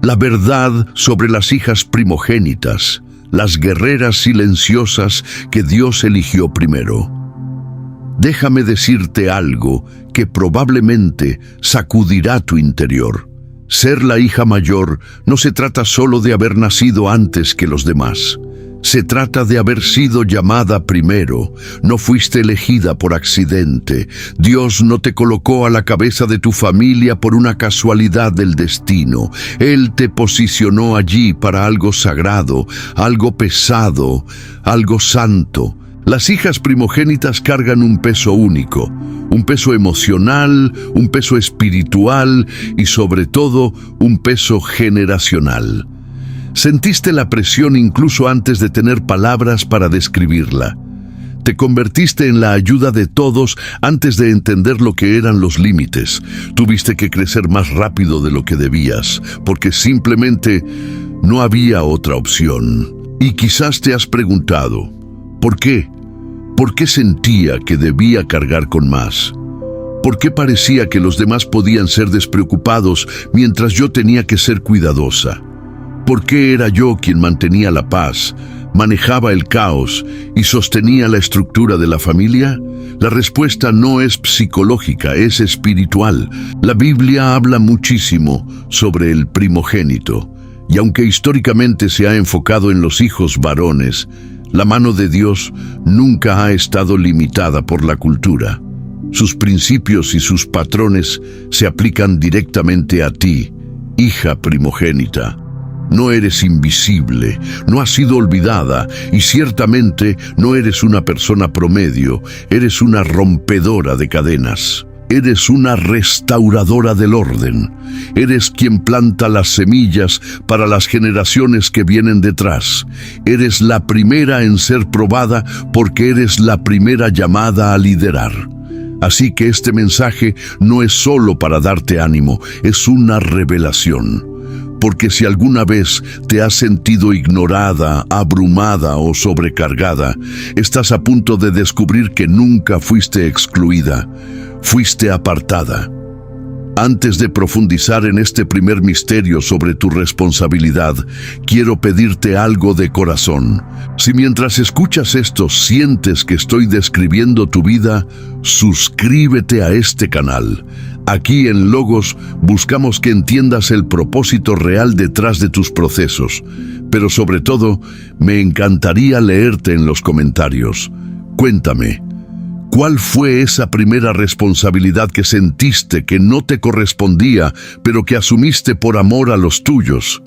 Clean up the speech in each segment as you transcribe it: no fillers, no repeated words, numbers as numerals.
La verdad sobre las hijas primogénitas, las guerreras silenciosas que Dios eligió primero. Déjame decirte algo que probablemente sacudirá tu interior. Ser la hija mayor no se trata solo de haber nacido antes que los demás. Se trata de haber sido llamada primero. No fuiste elegida por accidente. Dios no te colocó a la cabeza de tu familia por una casualidad del destino. Él te posicionó allí para algo sagrado, algo pesado, algo santo. Las hijas primogénitas cargan un peso único, un peso emocional, un peso espiritual y sobre todo un peso generacional. Sentiste la presión incluso antes de tener palabras para describirla. Te convertiste en la ayuda de todos antes de entender lo que eran los límites. Tuviste que crecer más rápido de lo que debías, porque simplemente no había otra opción. Y quizás te has preguntado, ¿por qué? ¿Por qué sentía que debía cargar con más? ¿Por qué parecía que los demás podían ser despreocupados mientras yo tenía que ser cuidadosa? ¿Por qué era yo quien mantenía la paz, manejaba el caos y sostenía la estructura de la familia? La respuesta no es psicológica, es espiritual. La Biblia habla muchísimo sobre el primogénito, y aunque históricamente se ha enfocado en los hijos varones, la mano de Dios nunca ha estado limitada por la cultura. Sus principios y sus patrones se aplican directamente a ti, hija primogénita. No eres invisible, no has sido olvidada y ciertamente no eres una persona promedio, eres una rompedora de cadenas. Eres una restauradora del orden. Eres quien planta las semillas para las generaciones que vienen detrás. Eres la primera en ser probada porque eres la primera llamada a liderar. Así que este mensaje no es solo para darte ánimo, es una revelación. Porque si alguna vez te has sentido ignorada, abrumada o sobrecargada, estás a punto de descubrir que nunca fuiste excluida. Fuiste apartada. Antes de profundizar en este primer misterio sobre tu responsabilidad, quiero pedirte algo de corazón. Si mientras escuchas esto sientes que estoy describiendo tu vida, suscríbete a este canal. Aquí en Logos buscamos que entiendas el propósito real detrás de tus procesos, pero sobre todo, me encantaría leerte en los comentarios. Cuéntame, ¿cuál fue esa primera responsabilidad que sentiste que no te correspondía, pero que asumiste por amor a los tuyos?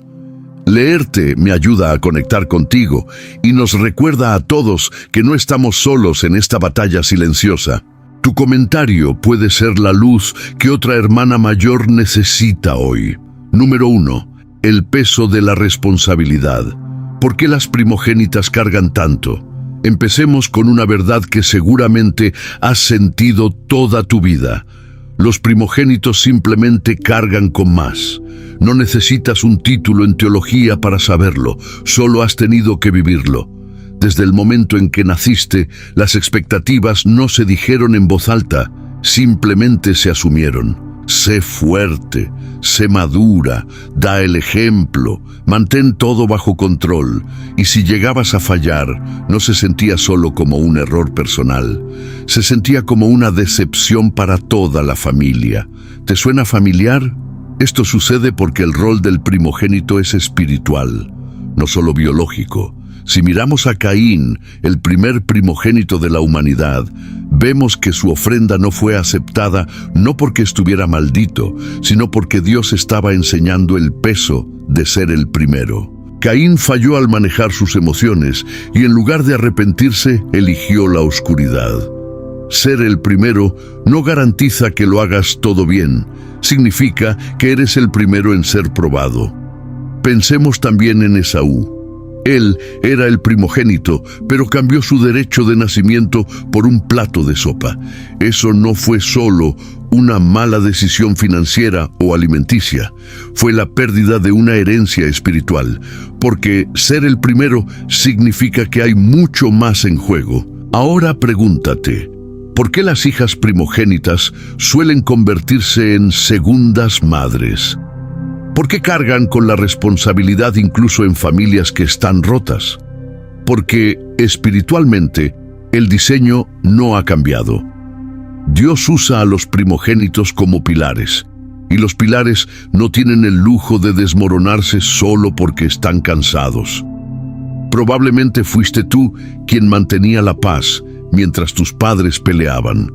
Leerte me ayuda a conectar contigo y nos recuerda a todos que no estamos solos en esta batalla silenciosa. Tu comentario puede ser la luz que otra hermana mayor necesita hoy. Número 1. El peso de la responsabilidad. ¿Por qué las primogénitas cargan tanto? Empecemos con una verdad que seguramente has sentido toda tu vida. Los primogénitos simplemente cargan con más. No necesitas un título en teología para saberlo, solo has tenido que vivirlo. Desde el momento en que naciste, las expectativas no se dijeron en voz alta, simplemente se asumieron. Sé fuerte, sé madura, da el ejemplo, mantén todo bajo control. Y si llegabas a fallar, no se sentía solo como un error personal, se sentía como una decepción para toda la familia. ¿Te suena familiar? Esto sucede porque el rol del primogénito es espiritual, no solo biológico. Si miramos a Caín, el primer primogénito de la humanidad, vemos que su ofrenda no fue aceptada no porque estuviera maldito, sino porque Dios estaba enseñando el peso de ser el primero. Caín falló al manejar sus emociones y en lugar de arrepentirse, eligió la oscuridad. Ser el primero no garantiza que lo hagas todo bien, significa que eres el primero en ser probado. Pensemos también en Esaú. Él era el primogénito, pero cambió su derecho de nacimiento por un plato de sopa. Eso no fue solo una mala decisión financiera o alimenticia, fue la pérdida de una herencia espiritual, porque ser el primero significa que hay mucho más en juego. Ahora pregúntate, ¿por qué las hijas primogénitas suelen convertirse en segundas madres? ¿Por qué cargan con la responsabilidad incluso en familias que están rotas? Porque espiritualmente el diseño no ha cambiado. Dios usa a los primogénitos como pilares, y los pilares no tienen el lujo de desmoronarse solo porque están cansados. Probablemente fuiste tú quien mantenía la paz mientras tus padres peleaban.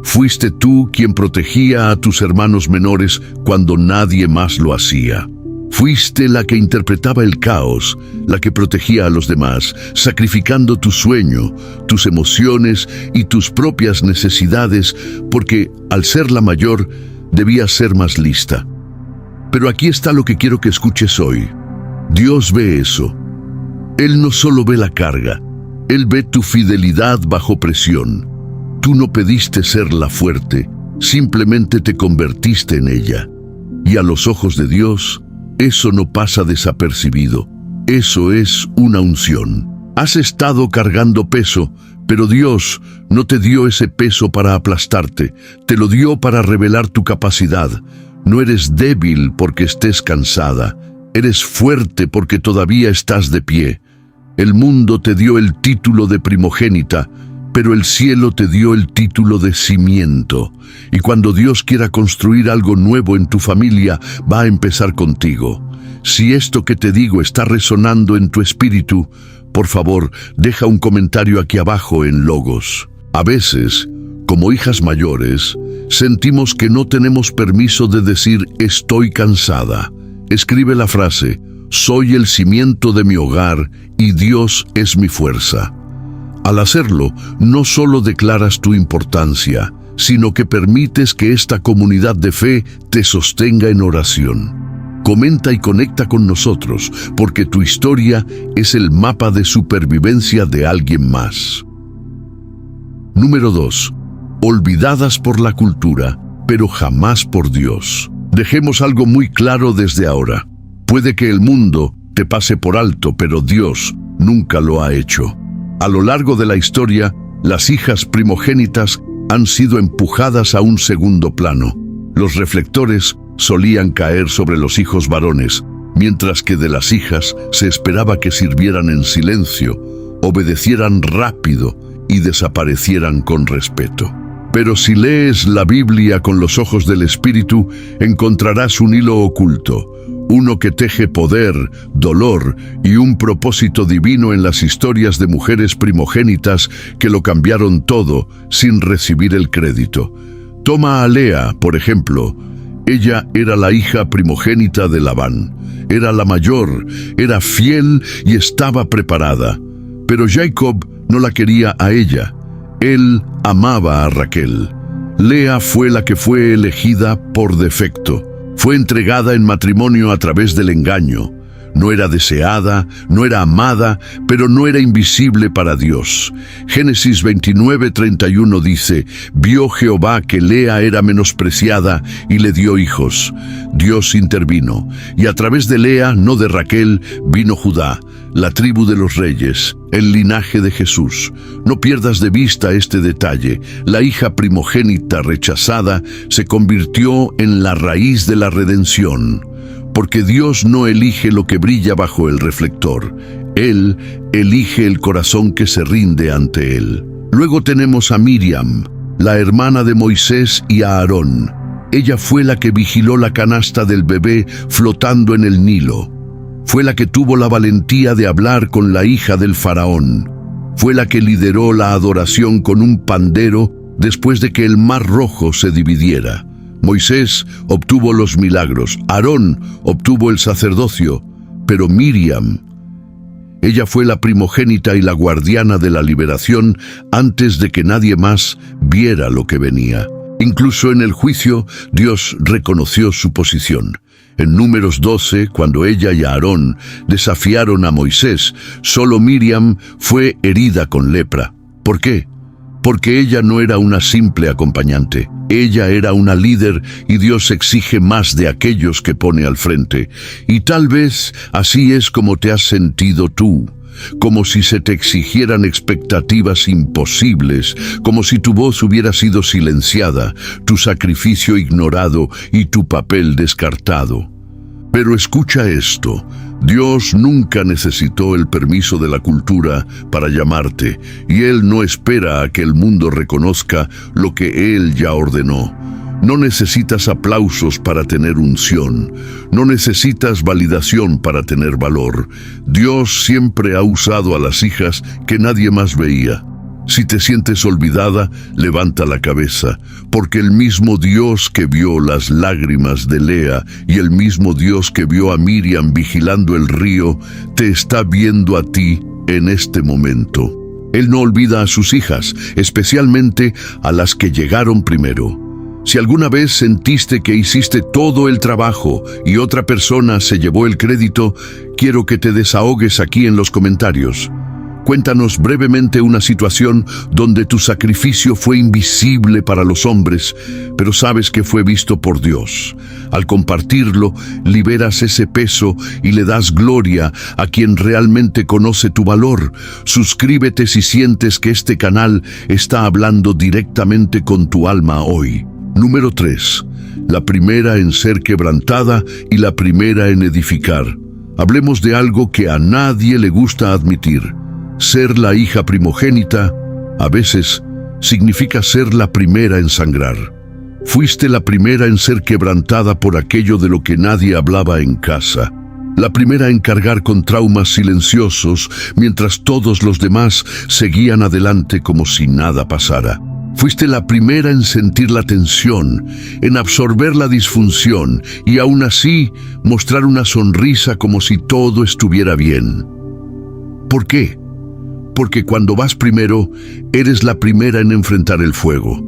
Fuiste tú quien protegía a tus hermanos menores cuando nadie más lo hacía. Fuiste la que interpretaba el caos, la que protegía a los demás, sacrificando tu sueño, tus emociones y tus propias necesidades, porque al ser la mayor, debías ser más lista. Pero aquí está lo que quiero que escuches hoy. Dios ve eso. Él no solo ve la carga, Él ve tu fidelidad bajo presión. Tú no pediste ser la fuerte, simplemente te convertiste en ella. Y a los ojos de Dios, eso no pasa desapercibido. Eso es una unción. Has estado cargando peso, pero Dios no te dio ese peso para aplastarte, te lo dio para revelar tu capacidad. No eres débil porque estés cansada, eres fuerte porque todavía estás de pie. El mundo te dio el título de primogénita, pero el cielo te dio el título de cimiento. Y cuando Dios quiera construir algo nuevo en tu familia, va a empezar contigo. Si esto que te digo está resonando en tu espíritu, por favor, deja un comentario aquí abajo en Logos. A veces, como hijas mayores, sentimos que no tenemos permiso de decir estoy cansada. Escribe la frase, soy el cimiento de mi hogar y Dios es mi fuerza. Al hacerlo, no solo declaras tu importancia, sino que permites que esta comunidad de fe te sostenga en oración. Comenta y conecta con nosotros, porque tu historia es el mapa de supervivencia de alguien más. Número 2. Olvidadas por la cultura, pero jamás por Dios. Dejemos algo muy claro desde ahora. Puede que el mundo te pase por alto, pero Dios nunca lo ha hecho. A lo largo de la historia, las hijas primogénitas han sido empujadas a un segundo plano. Los reflectores solían caer sobre los hijos varones, mientras que de las hijas se esperaba que sirvieran en silencio, obedecieran rápido y desaparecieran con respeto. Pero si lees la Biblia con los ojos del Espíritu, encontrarás un hilo oculto, uno que teje poder, dolor y un propósito divino en las historias de mujeres primogénitas que lo cambiaron todo sin recibir el crédito. Toma a Lea, por ejemplo. Ella era la hija primogénita de Labán. Era la mayor, era fiel y estaba preparada. Pero Jacob no la quería a ella. Él amaba a Raquel. Lea fue la que fue elegida por defecto. Fue entregada en matrimonio a través del engaño. No era deseada, no era amada, pero no era invisible para Dios. Génesis 29:31 dice, vio Jehová que Lea era menospreciada y le dio hijos. Dios intervino, y a través de Lea, no de Raquel, vino Judá, la tribu de los reyes, el linaje de Jesús. No pierdas de vista este detalle. La hija primogénita rechazada se convirtió en la raíz de la redención. Porque Dios no elige lo que brilla bajo el reflector. Él elige el corazón que se rinde ante Él. Luego tenemos a Miriam, la hermana de Moisés y a Aarón. Ella fue la que vigiló la canasta del bebé flotando en el Nilo. Fue la que tuvo la valentía de hablar con la hija del faraón. Fue la que lideró la adoración con un pandero después de que el Mar Rojo se dividiera. Moisés obtuvo los milagros, Aarón obtuvo el sacerdocio, pero Miriam, ella fue la primogénita y la guardiana de la liberación antes de que nadie más viera lo que venía. Incluso en el juicio, Dios reconoció su posición. En Números 12, cuando ella y Aarón desafiaron a Moisés, solo Miriam fue herida con lepra. ¿Por qué? Porque ella no era una simple acompañante. Ella era una líder y Dios exige más de aquellos que pone al frente. Y tal vez así es como te has sentido tú. Como si se te exigieran expectativas imposibles, como si tu voz hubiera sido silenciada, tu sacrificio ignorado y tu papel descartado. Pero escucha esto, Dios nunca necesitó el permiso de la cultura para llamarte, y Él no espera a que el mundo reconozca lo que Él ya ordenó. No necesitas aplausos para tener unción, no necesitas validación para tener valor. Dios siempre ha usado a las hijas que nadie más veía. Si te sientes olvidada, levanta la cabeza, porque el mismo Dios que vio las lágrimas de Lea y el mismo Dios que vio a Miriam vigilando el río, te está viendo a ti en este momento. Él no olvida a sus hijas, especialmente a las que llegaron primero. Si alguna vez sentiste que hiciste todo el trabajo y otra persona se llevó el crédito, quiero que te desahogues aquí en los comentarios. Cuéntanos brevemente una situación donde tu sacrificio fue invisible para los hombres, pero sabes que fue visto por Dios. Al compartirlo, liberas ese peso y le das gloria a quien realmente conoce tu valor. Suscríbete si sientes que este canal está hablando directamente con tu alma hoy. Número 3. La primera en ser quebrantada y la primera en edificar. Hablemos de algo que a nadie le gusta admitir. Ser la hija primogénita, a veces, significa ser la primera en sangrar. Fuiste la primera en ser quebrantada por aquello de lo que nadie hablaba en casa. La primera en cargar con traumas silenciosos, mientras todos los demás seguían adelante como si nada pasara. Fuiste la primera en sentir la tensión, en absorber la disfunción y aún así mostrar una sonrisa como si todo estuviera bien. ¿Por qué? Porque cuando vas primero, eres la primera en enfrentar el fuego.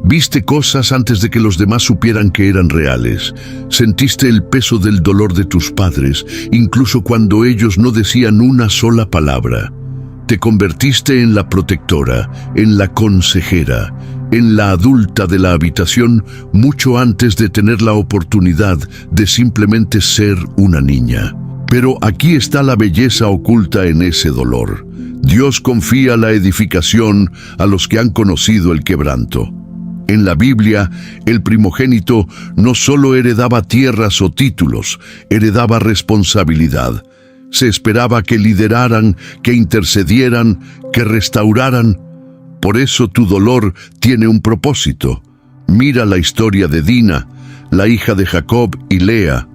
Viste cosas antes de que los demás supieran que eran reales. Sentiste el peso del dolor de tus padres, incluso cuando ellos no decían una sola palabra. Te convertiste en la protectora, en la consejera, en la adulta de la habitación mucho antes de tener la oportunidad de simplemente ser una niña. Pero aquí está la belleza oculta en ese dolor. Dios confía la edificación a los que han conocido el quebranto. En la Biblia, el primogénito no solo heredaba tierras o títulos, heredaba responsabilidad. Se esperaba que lideraran, que intercedieran, que restauraran. Por eso tu dolor tiene un propósito. Mira la historia de Dina, la hija de Jacob y Lea,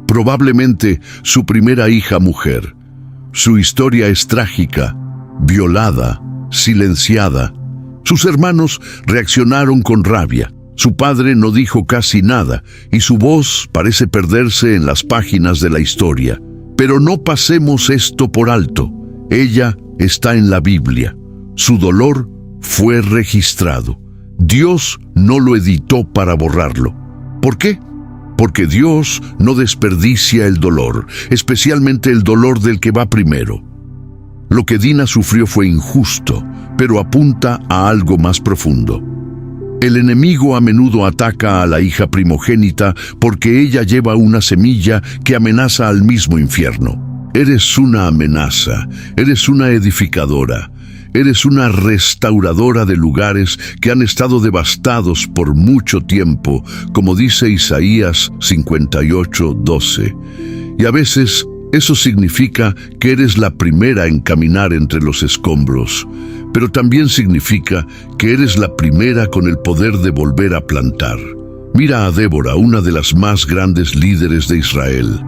probablemente su primera hija mujer. Su historia es trágica, violada, silenciada. Sus hermanos reaccionaron con rabia. Su padre no dijo casi nada y su voz parece perderse en las páginas de la historia. Pero no pasemos esto por alto. Ella está en la Biblia. Su dolor fue registrado. Dios no lo editó para borrarlo. ¿Por qué? Porque Dios no desperdicia el dolor, especialmente el dolor del que va primero. Lo que Dina sufrió fue injusto, pero apunta a algo más profundo. El enemigo a menudo ataca a la hija primogénita porque ella lleva una semilla que amenaza al mismo infierno. Eres una amenaza, eres una edificadora, eres una restauradora de lugares que han estado devastados por mucho tiempo, como dice Isaías 58:12. Y a veces eso significa que eres la primera en caminar entre los escombros, pero también significa que eres la primera con el poder de volver a plantar. Mira a Débora, una de las más grandes líderes de Israel.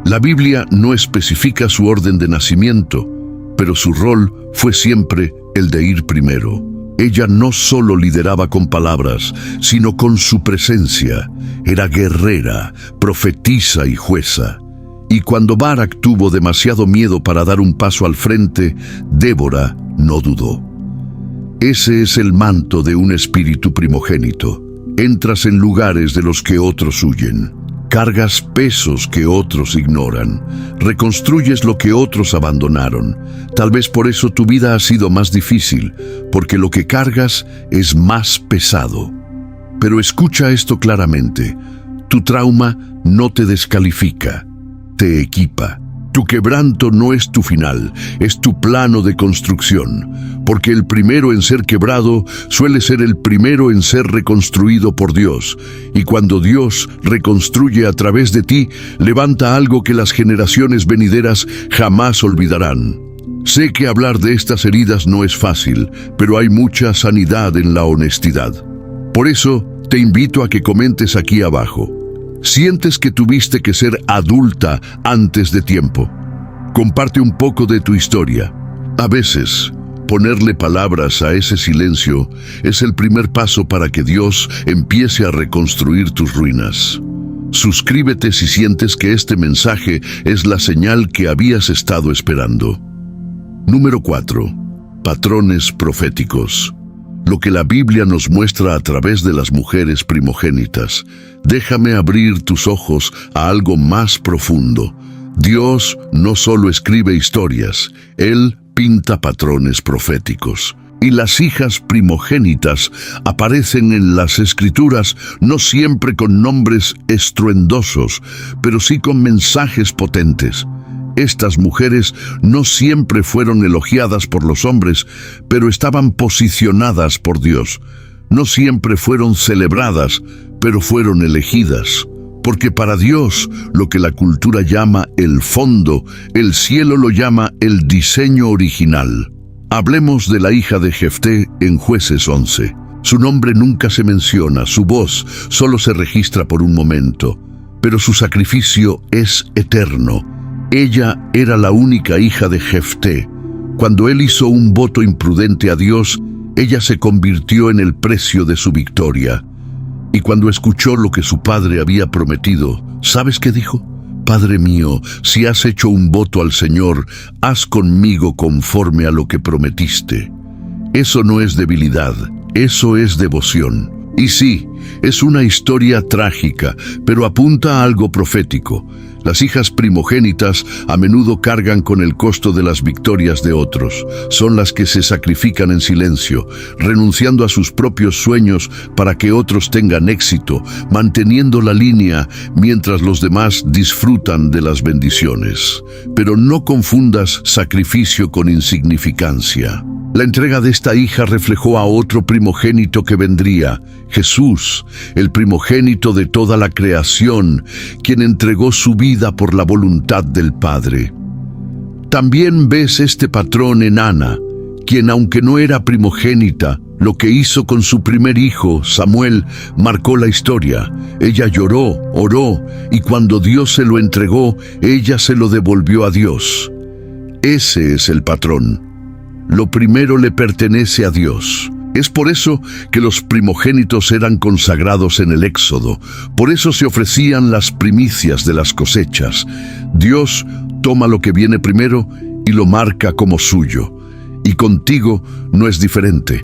La Biblia no especifica su orden de nacimiento, pero su rol fue siempre el de ir primero. Ella no solo lideraba con palabras, sino con su presencia. Era guerrera, profetisa y jueza. Y cuando Barak tuvo demasiado miedo para dar un paso al frente, Débora no dudó. Ese es el manto de un espíritu primogénito. Entras en lugares de los que otros huyen. Cargas pesos que otros ignoran. Reconstruyes lo que otros abandonaron. Tal vez por eso tu vida ha sido más difícil, porque lo que cargas es más pesado. Pero escucha esto claramente. Tu trauma no te descalifica, te equipa. Tu quebranto no es tu final, es tu plano de construcción, porque el primero en ser quebrado suele ser el primero en ser reconstruido por Dios, y cuando Dios reconstruye a través de ti, levanta algo que las generaciones venideras jamás olvidarán. Sé que hablar de estas heridas no es fácil, pero hay mucha sanidad en la honestidad. Por eso, te invito a que comentes aquí abajo. ¿Sientes que tuviste que ser adulta antes de tiempo? Comparte un poco de tu historia. A veces, ponerle palabras a ese silencio es el primer paso para que Dios empiece a reconstruir tus ruinas. Suscríbete si sientes que este mensaje es la señal que habías estado esperando. Número 4. Patrones proféticos. Lo que la Biblia nos muestra a través de las mujeres primogénitas. Déjame abrir tus ojos a algo más profundo. Dios no solo escribe historias, Él pinta patrones proféticos. Y las hijas primogénitas aparecen en las Escrituras no siempre con nombres estruendosos, pero sí con mensajes potentes. Estas mujeres no siempre fueron elogiadas por los hombres, pero estaban posicionadas por Dios. No siempre fueron celebradas, pero fueron elegidas. Porque para Dios, lo que la cultura llama el fondo, el cielo lo llama el diseño original. Hablemos de la hija de Jefté en Jueces 11. Su nombre nunca se menciona, su voz solo se registra por un momento, pero su sacrificio es eterno. Ella era la única hija de Jefté. Cuando él hizo un voto imprudente a Dios, ella se convirtió en el precio de su victoria. Y cuando escuchó lo que su padre había prometido, ¿sabes qué dijo? Padre mío, si has hecho un voto al Señor, haz conmigo conforme a lo que prometiste. Eso no es debilidad, eso es devoción. Y sí, es una historia trágica, pero apunta a algo profético. Las hijas primogénitas a menudo cargan con el costo de las victorias de otros. Son las que se sacrifican en silencio, renunciando a sus propios sueños para que otros tengan éxito, manteniendo la línea mientras los demás disfrutan de las bendiciones. Pero no confundas sacrificio con insignificancia. La entrega de esta hija reflejó a otro primogénito que vendría, Jesús, el primogénito de toda la creación, quien entregó su vida por la voluntad del Padre. También ves este patrón en Ana, quien aunque no era primogénita, lo que hizo con su primer hijo, Samuel, marcó la historia. Ella lloró, oró, y cuando Dios se lo entregó, ella se lo devolvió a Dios. Ese es el patrón. Lo primero le pertenece a Dios. Es por eso que los primogénitos eran consagrados en el Éxodo. Por eso se ofrecían las primicias de las cosechas. Dios toma lo que viene primero y lo marca como suyo. Y contigo no es diferente.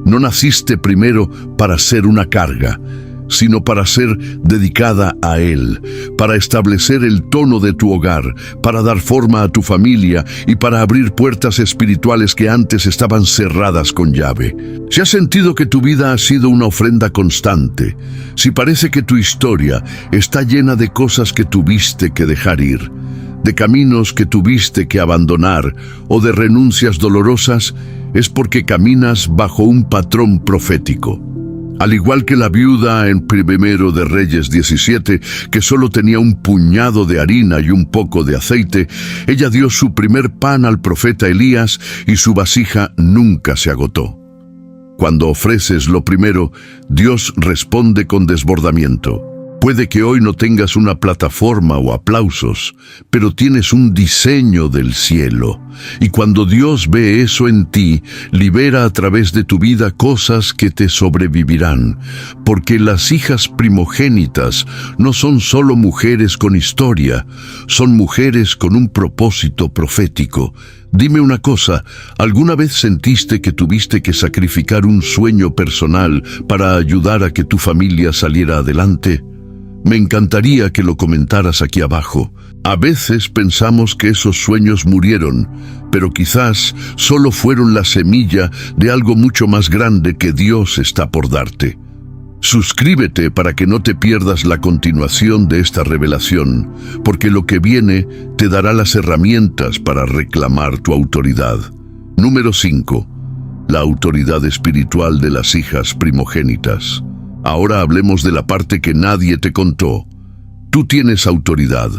No naciste primero para ser una carga, sino para ser dedicada a Él, para establecer el tono de tu hogar, para dar forma a tu familia y para abrir puertas espirituales que antes estaban cerradas con llave. Si has sentido que tu vida ha sido una ofrenda constante, si parece que tu historia está llena de cosas que tuviste que dejar ir, de caminos que tuviste que abandonar o de renuncias dolorosas, es porque caminas bajo un patrón profético. Al igual que la viuda en 1 de Reyes 17, que solo tenía un puñado de harina y un poco de aceite, ella dio su primer pan al profeta Elías y su vasija nunca se agotó. Cuando ofreces lo primero, Dios responde con desbordamiento. Puede que hoy no tengas una plataforma o aplausos, pero tienes un diseño del cielo. Y cuando Dios ve eso en ti, libera a través de tu vida cosas que te sobrevivirán. Porque las hijas primogénitas no son solo mujeres con historia, son mujeres con un propósito profético. Dime una cosa, ¿alguna vez sentiste que tuviste que sacrificar un sueño personal para ayudar a que tu familia saliera adelante? Me encantaría que lo comentaras aquí abajo. A veces pensamos que esos sueños murieron, pero quizás solo fueron la semilla de algo mucho más grande que Dios está por darte. Suscríbete para que no te pierdas la continuación de esta revelación, porque lo que viene te dará las herramientas para reclamar tu autoridad. Número 5. La autoridad espiritual de las hijas primogénitas. Ahora hablemos de la parte que nadie te contó. Tú tienes autoridad.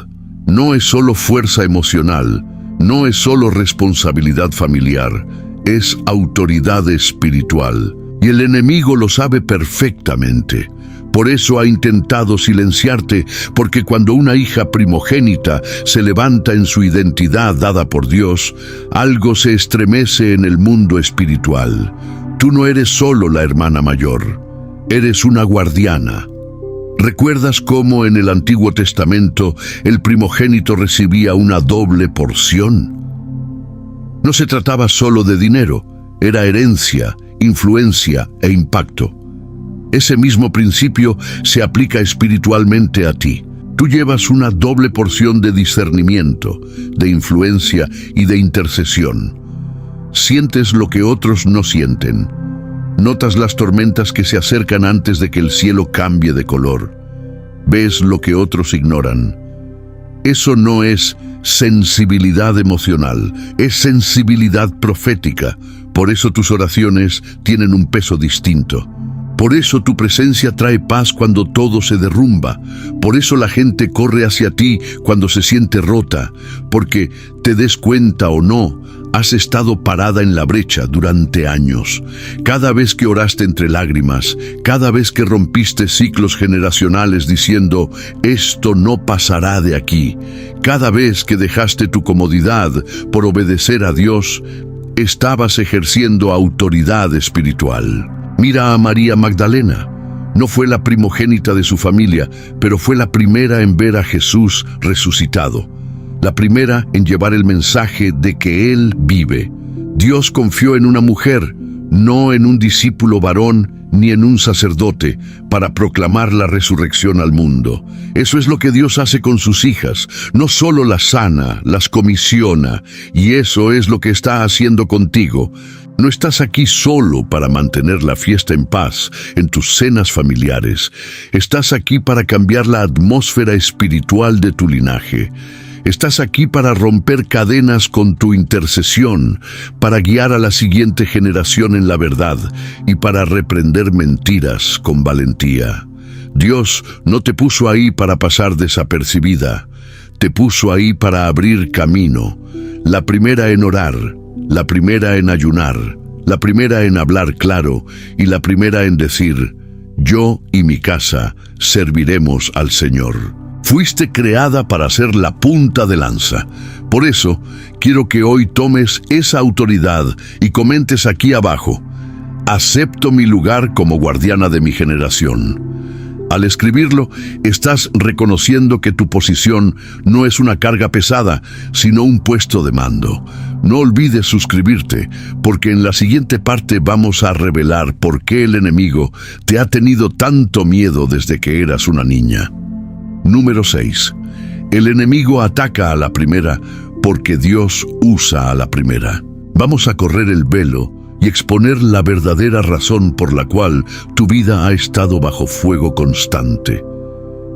No es solo fuerza emocional, no es solo responsabilidad familiar, es autoridad espiritual. Y el enemigo lo sabe perfectamente. Por eso ha intentado silenciarte, porque cuando una hija primogénita se levanta en su identidad dada por Dios, algo se estremece en el mundo espiritual. Tú no eres solo la hermana mayor, eres una guardiana. ¿Recuerdas cómo en el Antiguo Testamento el primogénito recibía una doble porción? No se trataba solo de dinero, era herencia, influencia e impacto. Ese mismo principio se aplica espiritualmente a ti. Tú llevas una doble porción de discernimiento, de influencia y de intercesión. Sientes lo que otros no sienten. Notas las tormentas que se acercan antes de que el cielo cambie de color. Ves lo que otros ignoran. Eso no es sensibilidad emocional, es sensibilidad profética. Por eso tus oraciones tienen un peso distinto. Por eso tu presencia trae paz cuando todo se derrumba. Por eso la gente corre hacia ti cuando se siente rota. Porque, te des cuenta o no, has estado parada en la brecha durante años. Cada vez que oraste entre lágrimas, cada vez que rompiste ciclos generacionales diciendo, esto no pasará de aquí. Cada vez que dejaste tu comodidad por obedecer a Dios, estabas ejerciendo autoridad espiritual. Mira a María Magdalena. No fue la primogénita de su familia, pero fue la primera en ver a Jesús resucitado. La primera en llevar el mensaje de que Él vive. Dios confió en una mujer, no en un discípulo varón ni en un sacerdote, para proclamar la resurrección al mundo. Eso es lo que Dios hace con sus hijas. No solo las sana, las comisiona, y eso es lo que está haciendo contigo. No estás aquí solo para mantener la fiesta en paz en tus cenas familiares. Estás aquí para cambiar la atmósfera espiritual de tu linaje. Estás aquí para romper cadenas con tu intercesión, para guiar a la siguiente generación en la verdad y para reprender mentiras con valentía. Dios no te puso ahí para pasar desapercibida. Te puso ahí para abrir camino. La primera en orar, la primera en ayunar, la primera en hablar claro y la primera en decir, yo y mi casa serviremos al Señor. Fuiste creada para ser la punta de lanza. Por eso, quiero que hoy tomes esa autoridad y comentes aquí abajo, acepto mi lugar como guardiana de mi generación. Al escribirlo, estás reconociendo que tu posición no es una carga pesada, sino un puesto de mando. No olvides suscribirte, porque en la siguiente parte vamos a revelar por qué el enemigo te ha tenido tanto miedo desde que eras una niña. Número 6. El enemigo ataca a la primera porque Dios usa a la primera. Vamos a correr el velo y exponer la verdadera razón por la cual tu vida ha estado bajo fuego constante.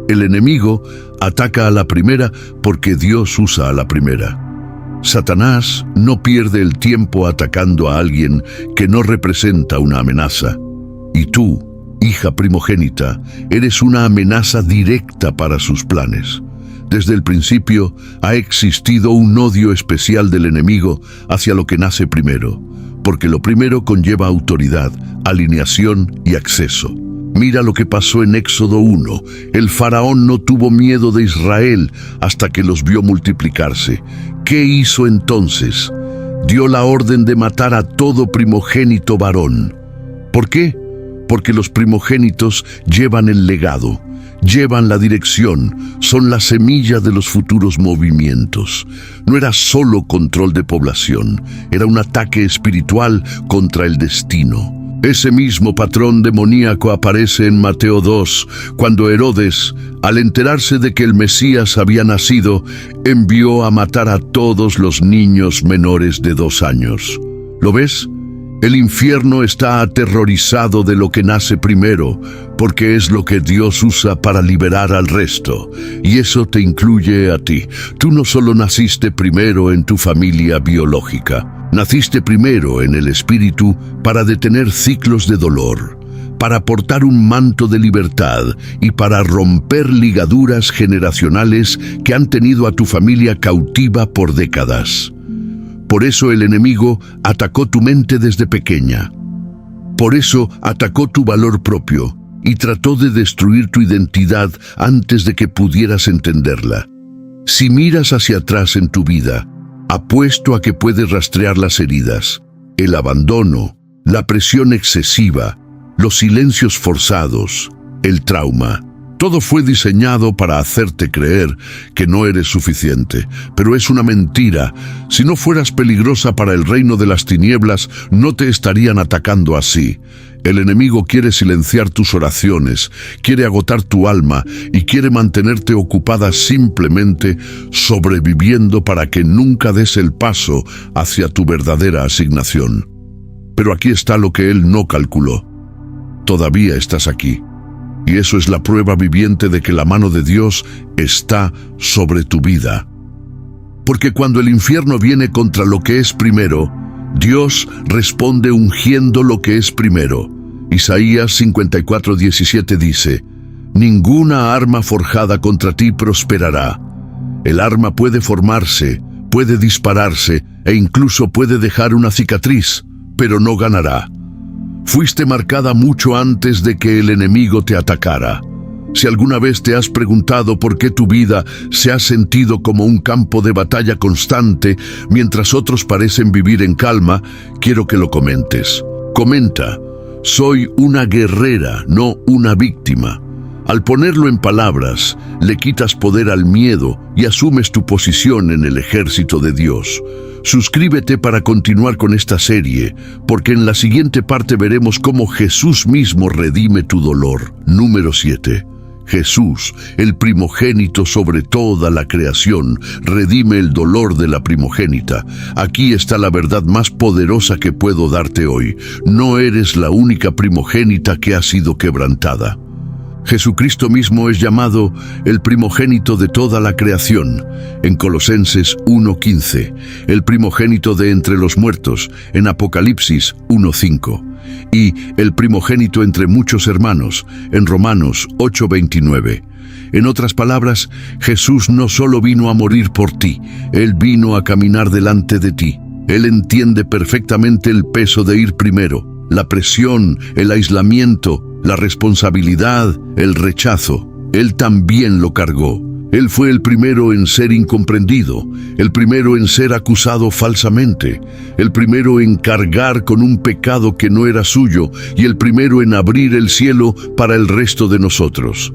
El enemigo ataca a la primera porque Dios usa a la primera. Satanás no pierde el tiempo atacando a alguien que no representa una amenaza. Y tú, hija primogénita, eres una amenaza directa para sus planes. Desde el principio ha existido un odio especial del enemigo hacia lo que nace primero, porque lo primero conlleva autoridad, alineación y acceso. Mira lo que pasó en Éxodo 1. El faraón no tuvo miedo de Israel hasta que los vio multiplicarse. ¿Qué hizo entonces? Dio la orden de matar a todo primogénito varón. ¿Por qué? Porque los primogénitos llevan el legado, llevan la dirección, son la semilla de los futuros movimientos. No era solo control de población, era un ataque espiritual contra el destino. Ese mismo patrón demoníaco aparece en Mateo 2, cuando Herodes, al enterarse de que el Mesías había nacido, envió a matar a todos los niños menores de 2 años. ¿Lo ves? El infierno está aterrorizado de lo que nace primero, porque es lo que Dios usa para liberar al resto, y eso te incluye a ti. Tú no solo naciste primero en tu familia biológica, naciste primero en el espíritu para detener ciclos de dolor, para portar un manto de libertad y para romper ligaduras generacionales que han tenido a tu familia cautiva por décadas. Por eso el enemigo atacó tu mente desde pequeña. Por eso atacó tu valor propio y trató de destruir tu identidad antes de que pudieras entenderla. Si miras hacia atrás en tu vida, apuesto a que puedes rastrear las heridas, el abandono, la presión excesiva, los silencios forzados, el trauma. Todo fue diseñado para hacerte creer que no eres suficiente, pero es una mentira. Si no fueras peligrosa para el reino de las tinieblas, no te estarían atacando así. El enemigo quiere silenciar tus oraciones, quiere agotar tu alma y quiere mantenerte ocupada simplemente sobreviviendo para que nunca des el paso hacia tu verdadera asignación. Pero aquí está lo que él no calculó. Todavía estás aquí. Y eso es la prueba viviente de que la mano de Dios está sobre tu vida. Porque cuando el infierno viene contra lo que es primero, Dios responde ungiendo lo que es primero. Isaías 54:17 dice: «Ninguna arma forjada contra ti prosperará». El arma puede formarse, puede dispararse e incluso puede dejar una cicatriz, pero no ganará. Fuiste marcada mucho antes de que el enemigo te atacara. Si alguna vez te has preguntado por qué tu vida se ha sentido como un campo de batalla constante mientras otros parecen vivir en calma, quiero que lo comentes. Comenta: soy una guerrera, no una víctima. Al ponerlo en palabras, le quitas poder al miedo y asumes tu posición en el ejército de Dios. Suscríbete para continuar con esta serie, porque en la siguiente parte veremos cómo Jesús mismo redime tu dolor. Número 7. Jesús, el primogénito sobre toda la creación, redime el dolor de la primogénita. Aquí está la verdad más poderosa que puedo darte hoy. No eres la única primogénita que ha sido quebrantada. Jesucristo mismo es llamado el primogénito de toda la creación, en Colosenses 1:15, el primogénito de entre los muertos, en Apocalipsis 1:5, y el primogénito entre muchos hermanos, en Romanos 8:29. En otras palabras, Jesús no solo vino a morir por ti, Él vino a caminar delante de ti. Él entiende perfectamente el peso de ir primero, la presión, el aislamiento, la responsabilidad, el rechazo. Él también lo cargó. Él fue el primero en ser incomprendido, el primero en ser acusado falsamente, el primero en cargar con un pecado que no era suyo y el primero en abrir el cielo para el resto de nosotros.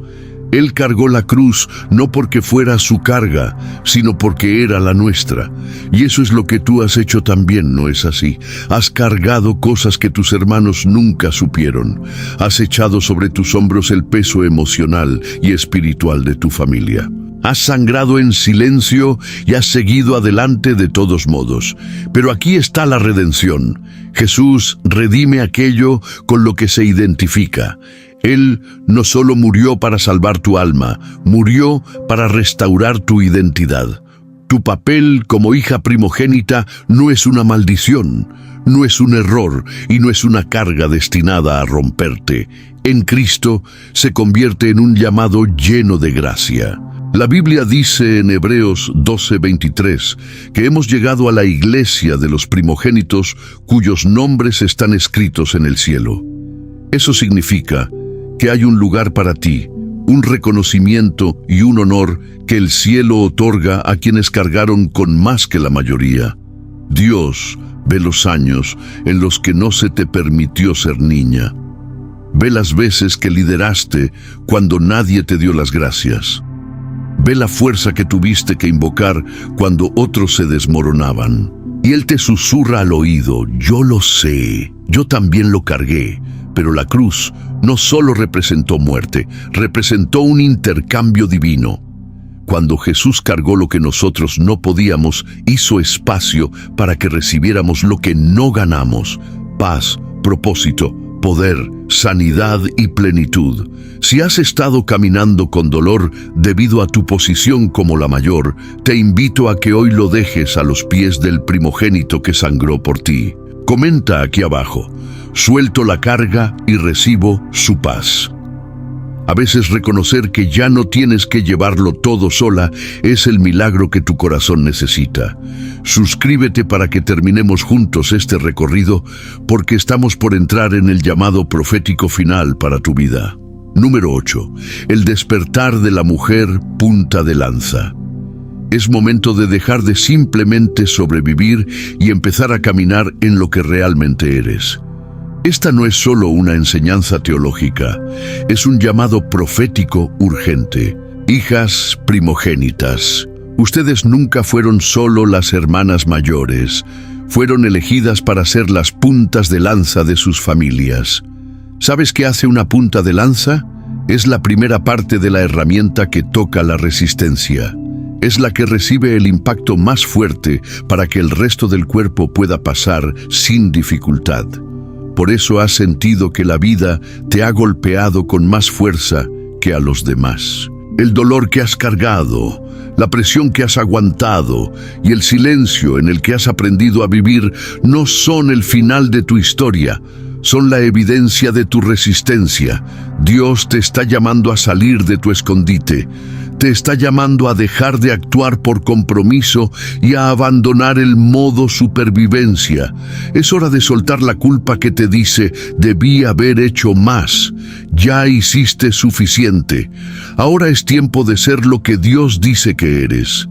Él cargó la cruz no porque fuera su carga, sino porque era la nuestra. Y eso es lo que tú has hecho también, ¿no es así? Has cargado cosas que tus hermanos nunca supieron. Has echado sobre tus hombros el peso emocional y espiritual de tu familia. Has sangrado en silencio y has seguido adelante de todos modos. Pero aquí está la redención. Jesús redime aquello con lo que se identifica. Él no solo murió para salvar tu alma, murió para restaurar tu identidad. Tu papel como hija primogénita no es una maldición, no es un error y no es una carga destinada a romperte. En Cristo se convierte en un llamado lleno de gracia. La Biblia dice en Hebreos 12:23 que hemos llegado a la iglesia de los primogénitos cuyos nombres están escritos en el cielo. Eso significa que hay un lugar para ti, un reconocimiento y un honor que el cielo otorga a quienes cargaron con más que la mayoría. Dios ve los años en los que no se te permitió ser niña. Ve las veces que lideraste cuando nadie te dio las gracias. Ve la fuerza que tuviste que invocar cuando otros se desmoronaban. Y Él te susurra al oído: yo lo sé, yo también lo cargué. Pero la cruz no solo representó muerte, representó un intercambio divino. Cuando Jesús cargó lo que nosotros no podíamos, hizo espacio para que recibiéramos lo que no ganamos, paz, propósito, poder, sanidad y plenitud. Si has estado caminando con dolor debido a tu posición como la mayor, te invito a que hoy lo dejes a los pies del primogénito que sangró por ti. Comenta aquí abajo: suelto la carga y recibo su paz. A veces reconocer que ya no tienes que llevarlo todo sola es el milagro que tu corazón necesita. Suscríbete para que terminemos juntos este recorrido, porque estamos por entrar en el llamado profético final para tu vida. Número 8. El despertar de la mujer punta de lanza. Es momento de dejar de simplemente sobrevivir y empezar a caminar en lo que realmente eres. Esta no es solo una enseñanza teológica, es un llamado profético urgente. Hijas primogénitas, ustedes nunca fueron solo las hermanas mayores, fueron elegidas para ser las puntas de lanza de sus familias. ¿Sabes qué hace una punta de lanza? Es la primera parte de la herramienta que toca la resistencia. Es la que recibe el impacto más fuerte para que el resto del cuerpo pueda pasar sin dificultad. Por eso has sentido que la vida te ha golpeado con más fuerza que a los demás. El dolor que has cargado, la presión que has aguantado y el silencio en el que has aprendido a vivir no son el final de tu historia, son la evidencia de tu resistencia. Dios te está llamando a salir de tu escondite. Te está llamando a dejar de actuar por compromiso y a abandonar el modo supervivencia. Es hora de soltar la culpa que te dice: debí haber hecho más. Ya hiciste suficiente. Ahora es tiempo de ser lo que Dios dice que eres.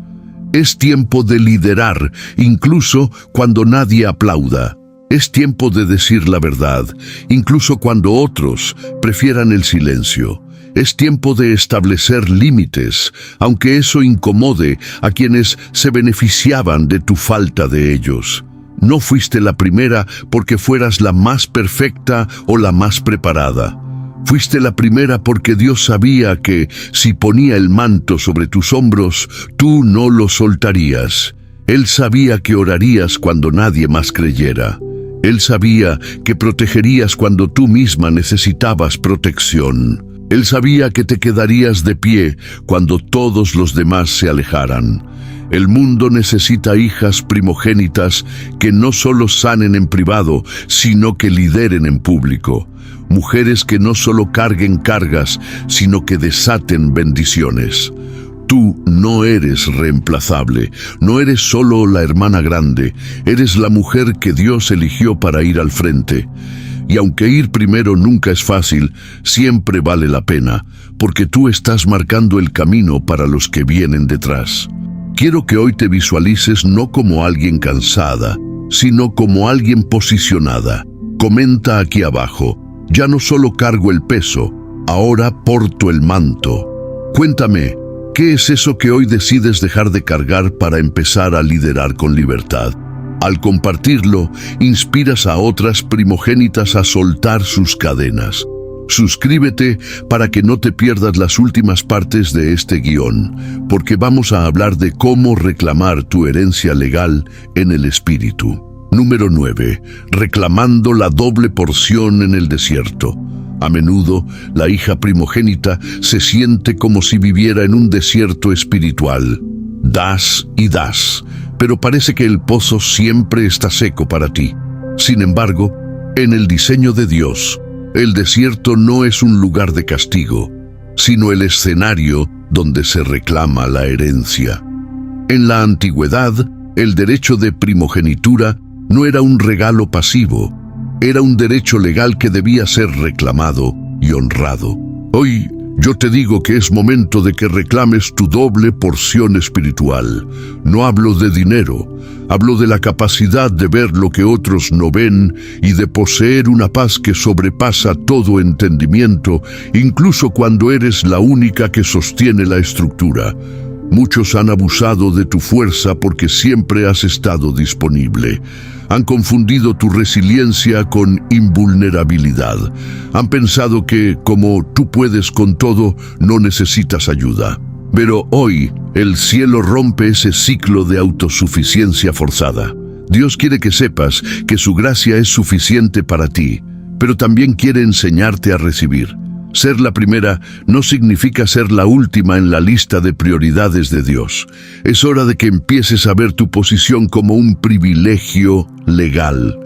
Es tiempo de liderar, incluso cuando nadie aplauda. Es tiempo de decir la verdad, incluso cuando otros prefieran el silencio. Es tiempo de establecer límites, aunque eso incomode a quienes se beneficiaban de tu falta de ellos. No fuiste la primera porque fueras la más perfecta o la más preparada. Fuiste la primera porque Dios sabía que, si ponía el manto sobre tus hombros, tú no lo soltarías. Él sabía que orarías cuando nadie más creyera. Él sabía que protegerías cuando tú misma necesitabas protección. Él sabía que te quedarías de pie cuando todos los demás se alejaran. El mundo necesita hijas primogénitas que no solo sanen en privado, sino que lideren en público. Mujeres que no solo carguen cargas, sino que desaten bendiciones. Tú no eres reemplazable, no eres solo la hermana grande, eres la mujer que Dios eligió para ir al frente. Y aunque ir primero nunca es fácil, siempre vale la pena, porque tú estás marcando el camino para los que vienen detrás. Quiero que hoy te visualices no como alguien cansada, sino como alguien posicionada. Comenta aquí abajo: ya no solo cargo el peso, ahora porto el manto. Cuéntame, ¿qué es eso que hoy decides dejar de cargar para empezar a liderar con libertad? Al compartirlo, inspiras a otras primogénitas a soltar sus cadenas. Suscríbete para que no te pierdas las últimas partes de este guión, porque vamos a hablar de cómo reclamar tu herencia legal en el Espíritu. Número 9. Reclamando la doble porción en el desierto. A menudo, la hija primogénita se siente como si viviera en un desierto espiritual. Das y das, pero parece que el pozo siempre está seco para ti. Sin embargo, en el diseño de Dios, el desierto no es un lugar de castigo, sino el escenario donde se reclama la herencia. En la antigüedad, el derecho de primogenitura no era un regalo pasivo, era un derecho legal que debía ser reclamado y honrado. Hoy, yo te digo que es momento de que reclames tu doble porción espiritual. No hablo de dinero, hablo de la capacidad de ver lo que otros no ven y de poseer una paz que sobrepasa todo entendimiento, incluso cuando eres la única que sostiene la estructura. Muchos han abusado de tu fuerza porque siempre has estado disponible. Han confundido tu resiliencia con invulnerabilidad. Han pensado que, como tú puedes con todo, no necesitas ayuda. Pero hoy, el cielo rompe ese ciclo de autosuficiencia forzada. Dios quiere que sepas que su gracia es suficiente para ti, pero también quiere enseñarte a recibir. Ser la primera no significa ser la última en la lista de prioridades de Dios. Es hora de que empieces a ver tu posición como un privilegio legal.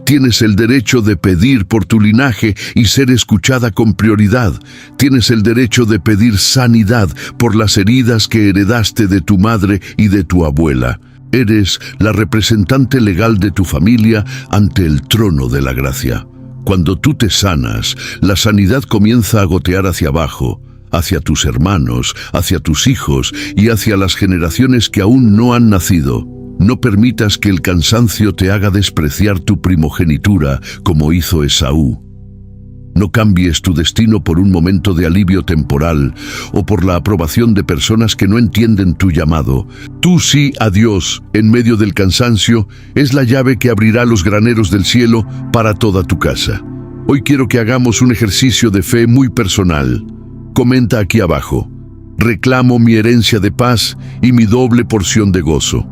Tienes el derecho de pedir por tu linaje y ser escuchada con prioridad. Tienes el derecho de pedir sanidad por las heridas que heredaste de tu madre y de tu abuela. Eres la representante legal de tu familia ante el trono de la gracia. Cuando tú te sanas, la sanidad comienza a gotear hacia abajo, hacia tus hermanos, hacia tus hijos y hacia las generaciones que aún no han nacido. No permitas que el cansancio te haga despreciar tu primogenitura como hizo Esaú. No cambies tu destino por un momento de alivio temporal o por la aprobación de personas que no entienden tu llamado. Tu sí a Dios en medio del cansancio es la llave que abrirá los graneros del cielo para toda tu casa. Hoy quiero que hagamos un ejercicio de fe muy personal. Comenta aquí abajo: reclamo mi herencia de paz y mi doble porción de gozo.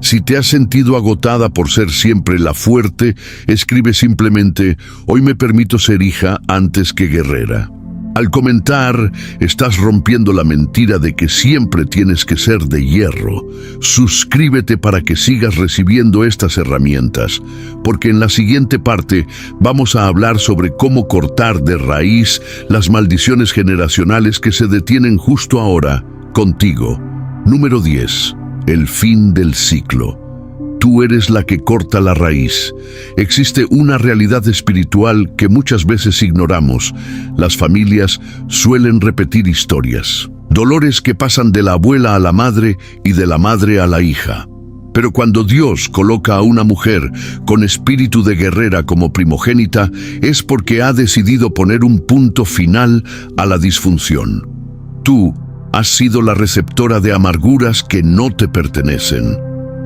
Si te has sentido agotada por ser siempre la fuerte, escribe simplemente: hoy me permito ser hija antes que guerrera. Al comentar, estás rompiendo la mentira de que siempre tienes que ser de hierro. Suscríbete para que sigas recibiendo estas herramientas, porque en la siguiente parte vamos a hablar sobre cómo cortar de raíz las maldiciones generacionales que se detienen justo ahora contigo. Número 10. El fin del ciclo. Tú eres la que corta la raíz. Existe una realidad espiritual que muchas veces ignoramos. Las familias suelen repetir historias. Dolores que pasan de la abuela a la madre y de la madre a la hija. Pero cuando Dios coloca a una mujer con espíritu de guerrera como primogénita, es porque ha decidido poner un punto final a la disfunción. Tú has sido la receptora de amarguras que no te pertenecen.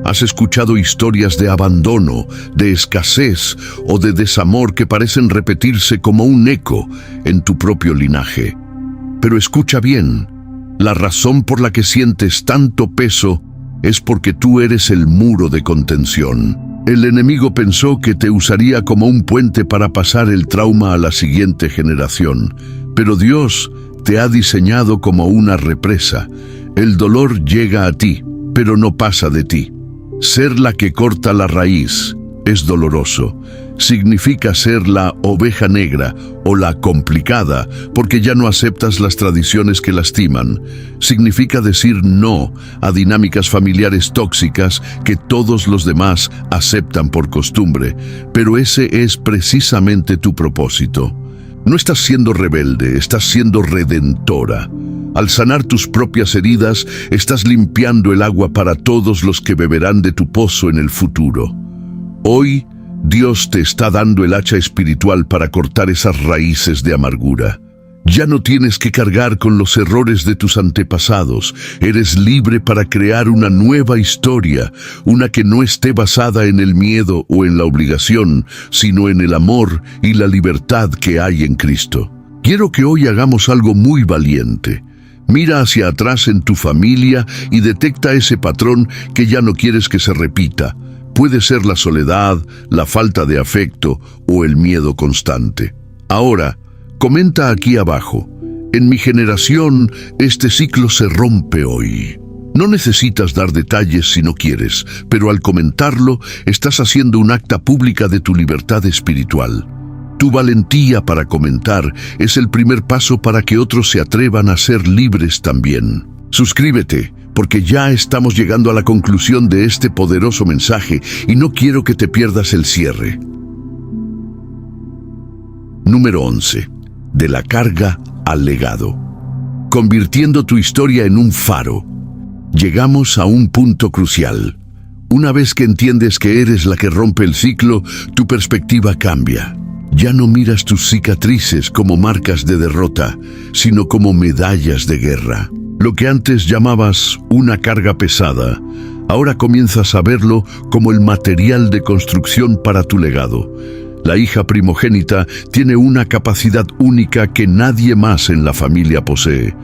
Has escuchado historias de abandono, de escasez o de desamor que parecen repetirse como un eco en tu propio linaje. Pero escucha bien, la razón por la que sientes tanto peso es porque tú eres el muro de contención. El enemigo pensó que te usaría como un puente para pasar el trauma a la siguiente generación, pero Dios te ha diseñado como una represa. El dolor llega a ti, pero no pasa de ti. Ser la que corta la raíz es doloroso. Significa ser la oveja negra o la complicada, porque ya no aceptas las tradiciones que lastiman. Significa decir no a dinámicas familiares tóxicas que todos los demás aceptan por costumbre, pero ese es precisamente tu propósito. No estás siendo rebelde, estás siendo redentora. Al sanar tus propias heridas, estás limpiando el agua para todos los que beberán de tu pozo en el futuro. Hoy, Dios te está dando el hacha espiritual para cortar esas raíces de amargura. Ya no tienes que cargar con los errores de tus antepasados. Eres libre para crear una nueva historia, una que no esté basada en el miedo o en la obligación, sino en el amor y la libertad que hay en Cristo. Quiero que hoy hagamos algo muy valiente. Mira hacia atrás en tu familia y detecta ese patrón que ya no quieres que se repita. Puede ser la soledad, la falta de afecto o el miedo constante. Ahora, comenta aquí abajo: en mi generación, este ciclo se rompe hoy. No necesitas dar detalles si no quieres, pero al comentarlo, estás haciendo un acta pública de tu libertad espiritual. Tu valentía para comentar es el primer paso para que otros se atrevan a ser libres también. Suscríbete, porque ya estamos llegando a la conclusión de este poderoso mensaje y no quiero que te pierdas el cierre. Número 11. De la carga al legado. Convirtiendo tu historia en un faro. Llegamos a un punto crucial. Una vez que entiendes que eres la que rompe el ciclo, tu perspectiva cambia. Ya no miras tus cicatrices como marcas de derrota, sino como medallas de guerra. Lo que antes llamabas una carga pesada, ahora comienzas a verlo como el material de construcción para tu legado. La hija primogénita tiene una capacidad única que nadie más en la familia posee: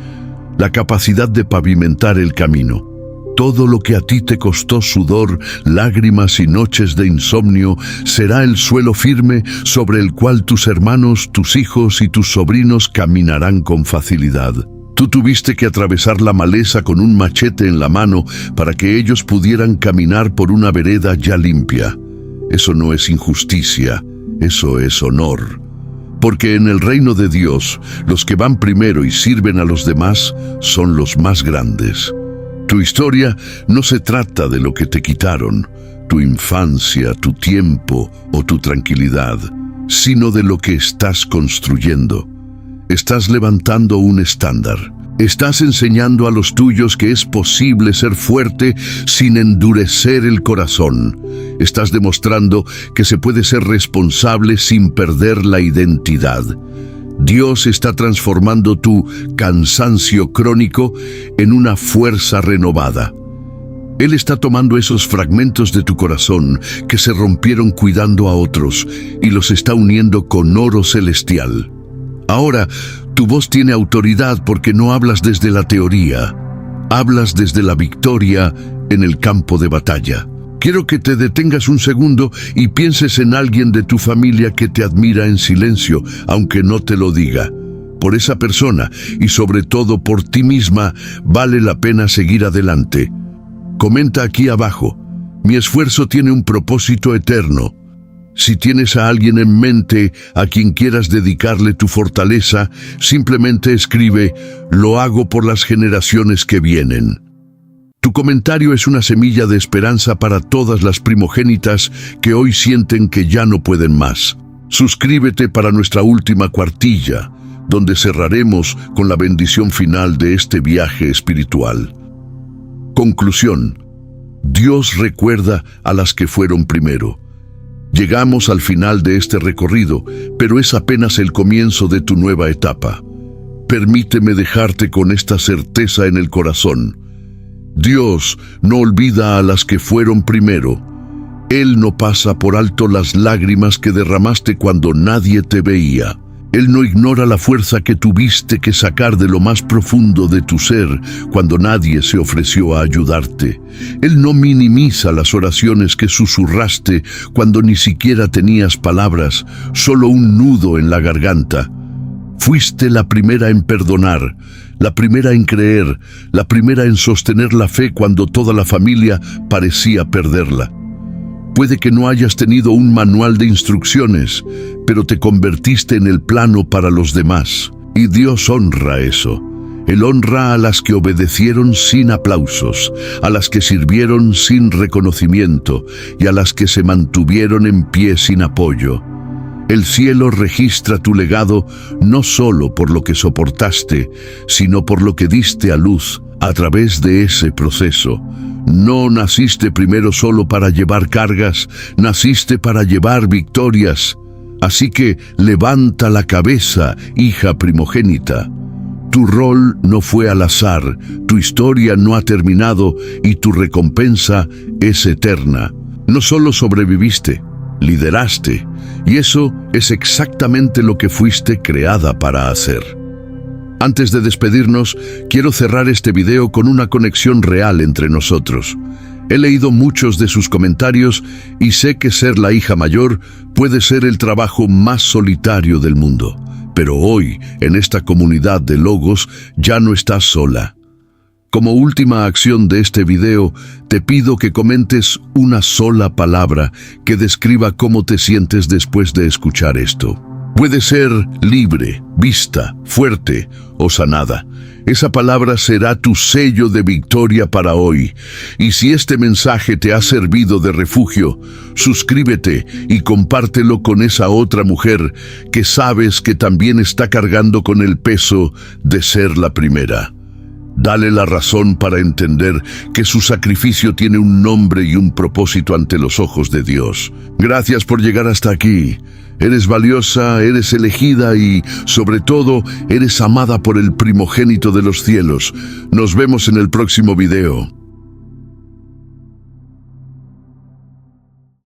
la capacidad de pavimentar el camino. Todo lo que a ti te costó sudor, lágrimas y noches de insomnio será el suelo firme sobre el cual tus hermanos, tus hijos y tus sobrinos caminarán con facilidad. Tú tuviste que atravesar la maleza con un machete en la mano para que ellos pudieran caminar por una vereda ya limpia. Eso no es injusticia, eso es honor. Porque en el reino de Dios, los que van primero y sirven a los demás son los más grandes. Tu historia no se trata de lo que te quitaron, tu infancia, tu tiempo o tu tranquilidad, sino de lo que estás construyendo. Estás levantando un estándar. Estás enseñando a los tuyos que es posible ser fuerte sin endurecer el corazón. Estás demostrando que se puede ser responsable sin perder la identidad. Dios está transformando tu cansancio crónico en una fuerza renovada. Él está tomando esos fragmentos de tu corazón que se rompieron cuidando a otros y los está uniendo con oro celestial. Ahora, tu voz tiene autoridad porque no hablas desde la teoría, hablas desde la victoria en el campo de batalla. Quiero que te detengas un segundo y pienses en alguien de tu familia que te admira en silencio, aunque no te lo diga. Por esa persona, y sobre todo por ti misma, vale la pena seguir adelante. Comenta aquí abajo: mi esfuerzo tiene un propósito eterno. Si tienes a alguien en mente a quien quieras dedicarle tu fortaleza, simplemente escribe: lo hago por las generaciones que vienen. Tu comentario es una semilla de esperanza para todas las primogénitas que hoy sienten que ya no pueden más. Suscríbete para nuestra última cuartilla, donde cerraremos con la bendición final de este viaje espiritual. Conclusión: Dios recuerda a las que fueron primero. Llegamos al final de este recorrido, pero es apenas el comienzo de tu nueva etapa. Permíteme dejarte con esta certeza en el corazón. Dios no olvida a las que fueron primero. Él no pasa por alto las lágrimas que derramaste cuando nadie te veía. Él no ignora la fuerza que tuviste que sacar de lo más profundo de tu ser cuando nadie se ofreció a ayudarte. Él no minimiza las oraciones que susurraste cuando ni siquiera tenías palabras, solo un nudo en la garganta. Fuiste la primera en perdonar, la primera en creer, la primera en sostener la fe cuando toda la familia parecía perderla. Puede que no hayas tenido un manual de instrucciones, pero te convertiste en el plano para los demás. Y Dios honra eso. Él honra a las que obedecieron sin aplausos, a las que sirvieron sin reconocimiento y a las que se mantuvieron en pie sin apoyo. El cielo registra tu legado no solo por lo que soportaste, sino por lo que diste a luz a través de ese proceso. No naciste primero solo para llevar cargas, naciste para llevar victorias. Así que levanta la cabeza, hija primogénita. Tu rol no fue al azar, tu historia no ha terminado y tu recompensa es eterna. No solo sobreviviste, lideraste, y eso es exactamente lo que fuiste creada para hacer. Antes de despedirnos, quiero cerrar este video con una conexión real entre nosotros. He leído muchos de sus comentarios y sé que ser la hija mayor puede ser el trabajo más solitario del mundo. Pero hoy, en esta comunidad de Logos, ya no estás sola. Como última acción de este video, te pido que comentes una sola palabra que describa cómo te sientes después de escuchar esto. Puede ser libre, vista, fuerte o sanada. Esa palabra será tu sello de victoria para hoy. Y si este mensaje te ha servido de refugio, suscríbete y compártelo con esa otra mujer que sabes que también está cargando con el peso de ser la primera. Dale la razón para entender que su sacrificio tiene un nombre y un propósito ante los ojos de Dios. Gracias por llegar hasta aquí. Eres valiosa, eres elegida y, sobre todo, eres amada por el primogénito de los cielos. Nos vemos en el próximo video.